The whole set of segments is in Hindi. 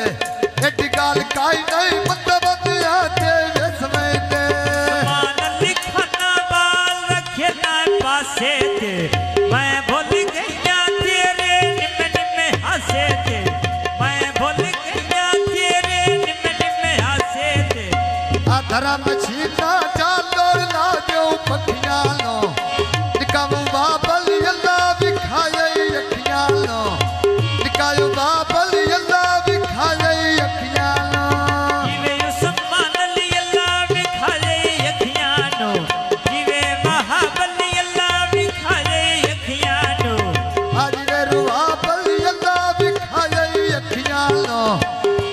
एडी गाल काई नहीं मतलब आते वेसमेंदे मान लिखना बाल रखे ना पासे थे मैं भूल गया तेरे निम निम हंसे थे मैं भूल गया तेरे निम निम हंसे थे धर्म छीना चालोर ला दो पखियां लो निकाऊ बाबल अल्लाह विखाए अखियां लो निकाऊ बाबल अल्लाह विखाए अखियां लो जीवे उस्मान अली अल्लाह विखाए अखियां नो जीवे महाबल अल्लाह विखाए अखियां नो जीवे रुबाबल अल्लाह विखाए अखियां लो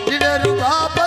जीवे रुबाबल